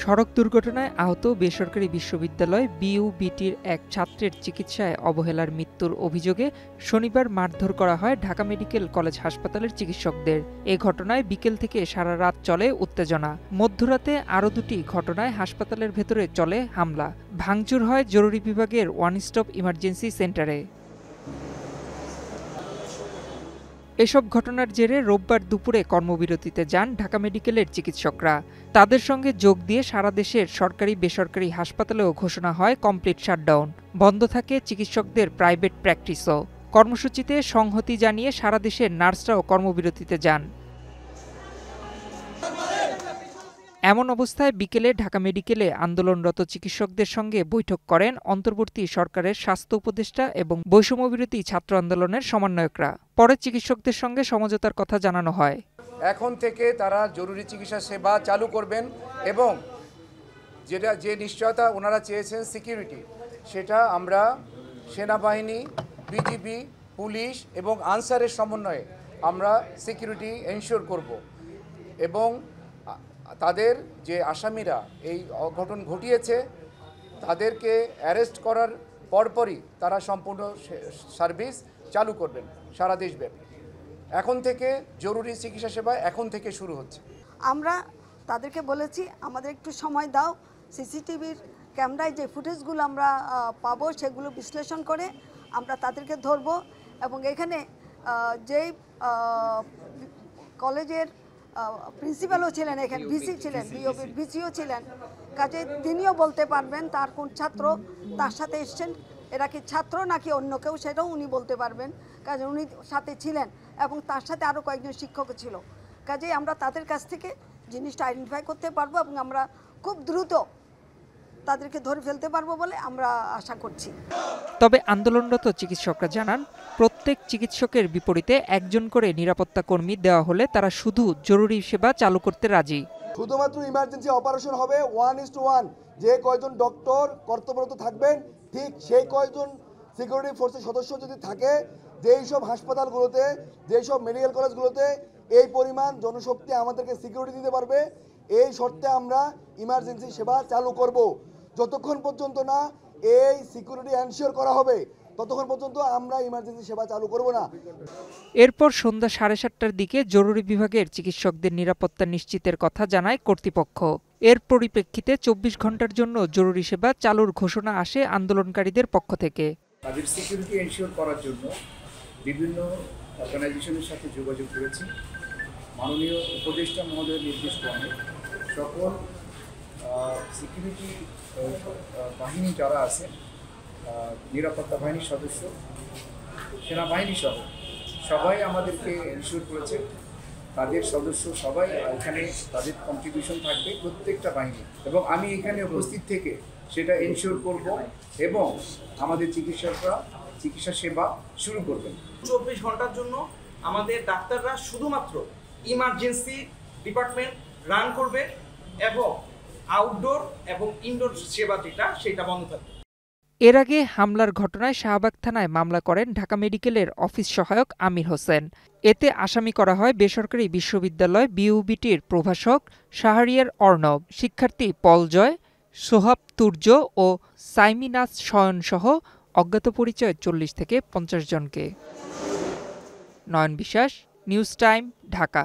সড়ক দুর্ঘটনায় আহত বেসরকারি বিশ্ববিদ্যালয় বিইউবিটির এক ছাত্রের চিকিৎসায় অবহেলার মৃত্যুর অভিযোগে শনিবার মারধর করা হয় ঢাকা মেডিকেল কলেজ হাসপাতালের চিকিৎসকদের। এ ঘটনায় বিকেল থেকে সারা রাত চলে উত্তেজনা। মধ্যরাতে আরও দুটি ঘটনায় হাসপাতালের ভেতরে চলে হামলা। ভাঙচুর হয় জরুরি বিভাগের ওয়ান স্টপ ইমার্জেন্সি সেন্টারে। এসব ঘটনার জেরে রোববার দুপুরে কর্মবিরতিতে যান ঢাকা মেডিকেলের চিকিৎসকরা। তাদের সঙ্গে যোগ দিয়ে সারা দেশের সরকারি বেসরকারি হাসপাতালেও ঘোষণা হয় কমপ্লিট শাটডাউন। বন্ধ থাকে চিকিৎসকদের প্রাইভেট প্র্যাকটিসও। কর্মসূচিতে সংহতি জানিয়ে সারা দেশের নার্সরাও কর্মবিরতিতে যান। এমন অবস্থায় বিকেলে ঢাকা মেডিকেলে আন্দোলনরত চিকিৎসকদের সঙ্গে বৈঠক করেন অন্তর্বর্তী সরকারের স্বাস্থ্য উপদেষ্টা এবং বৈষম্যবিরোধী ছাত্র আন্দোলনের সমন্বয়করা। পরে চিকিৎসকদের সঙ্গে সমঝোতার কথা জানানো হয়। এখন থেকে তারা জরুরি চিকিৎসা সেবা চালু করবেন এবং যে নিশ্চয়তা ওনারা চেয়েছেন সিকিউরিটি, সেটা আমরা সেনাবাহিনী, বিজিবি, পুলিশ এবং আনসারের সমন্বয়ে আমরা সিকিউরিটি এনশিওর করব এবং তাদের যে আসামিরা এই অঘটন ঘটিয়েছে তাদেরকে অ্যারেস্ট করার পরপরই তারা সম্পূর্ণ সার্ভিস চালু করবেন সারা দেশব্যাপী। এখন থেকে জরুরি চিকিৎসা সেবা এখন থেকে শুরু হচ্ছে। আমরা তাদেরকে বলেছি আমাদের একটু সময় দাও, সিসিটিভির ক্যামেরায় যে ফুটেজগুলো আমরা পাবো সেগুলো বিশ্লেষণ করে আমরা তাদেরকে ধরব এবং এখানে যেই কলেজের প্রিন্সিপালও ছিলেন, এখানে ভিসি ছিলেন, বিওবির ভিসিও ছিলেন, কাজে তিনিও বলতে পারবেন তার কোন ছাত্র তার সাথে এসছেন, এরা কি ছাত্র নাকি অন্য কেউ সেটাও উনি বলতে পারবেন, কাজে উনি সাথে ছিলেন এবং তার সাথে আরও কয়েকজন শিক্ষকও ছিল। কাজেই আমরা তাদের কাছ থেকে জিনিসটা আইডেন্টিফাই করতে পারবো এবং আমরা খুব দ্রুত তাদেরকে ধরে ফেলতে পারবো বলে আমরা আশা করছি। তবে আন্দোলনরত চিকিৎসকরা জানান, প্রত্যেক চিকিৎসকের বিপরীতে একজন করে নিরাপত্তা কর্মী দেওয়া হলে তারা শুধু জরুরি সেবা চালু করতে রাজি। শুধুমাত্র ইমার্জেন্সি অপারেশন হবে 1:1। যে কয়জন ডক্টর কর্তব্যরত থাকবেন ঠিক সেই কয়জন সিকিউরিটি ফোর্সের সদস্য যদি থাকে, যেই সব হাসপাতালগুলোতে, যেই সব মেডিকেল কলেজগুলোতে এই পরিমাণ জনশক্তি আমাদেরকে সিকিউরিটি দিতে পারবে, এই শর্তে আমরা ইমার্জেন্সি সেবা চালু করব। যতক্ষণ পর্যন্ত না এই সিকিউরিটি এনশিওর করা হবে ততক্ষণ পর্যন্ত আমরা ইমার্জেন্সি সেবা চালু করব না। এরপর সন্ধ্যা 7:30টার দিকে জরুরি বিভাগের চিকিৎসকদের নিরাপত্তা নিশ্চিতের কথা জানায় কর্তৃপক্ষ। এর পরিপ্রেক্ষিতে 24 ঘন্টার জন্য জরুরি সেবা চালুর ঘোষণা আসে আন্দোলনকারীদের পক্ষ থেকে। তাদের সিকিউরিটি এনশিওর করার জন্য বিভিন্ন অর্গানাইজেশনের সাথে যোগাযোগ করেছি। মাননীয় উপদেষ্টা মহোদয়ের নির্দেশ ক্রমে সকল সিকিউরিটি বাহিনী যারা আছে, নিরাপত্তা বাহিনীর সদস্য, সেনাবাহিনী সহ সবাই আমাদেরকে এনশিওর করেছে। তাদের সদস্য সবাই এখানে তাদের কন্ট্রিবিউশন থাকবে প্রত্যেকটা বাহিনী, এবং আমি এখানে উপস্থিত থেকে সেটা এনশিওর করব এবং আমাদের চিকিৎসকরা চিকিৎসা সেবা শুরু করবেন। 24 ঘন্টার জন্য আমাদের ডাক্তাররা শুধুমাত্র ইমার্জেন্সি ডিপার্টমেন্ট রান করবে এবং আউটডোর এবং ইনডোর সেবা যেটা সেটা বন্ধ থাকবে। এর আগে হামলার ঘটনায় শাহবাগ থানায় মামলা করেন ঢাকা মেডিকেলের অফিস সহায়ক আমির হোসেন। এতে আসামি করা হয় বেসরকারি বিশ্ববিদ্যালয় বিইউবিটির প্রভাষক শাহরিয়ার অর্ণব, শিক্ষার্থী পলজয়, সোহাব তুর্য ও সাইমিনাস শয়ন সহ অজ্ঞাত পরিচয় 40 থেকে 50 জনকে। নয়ন বিশ্বাস, নিউজ টাইম, ঢাকা।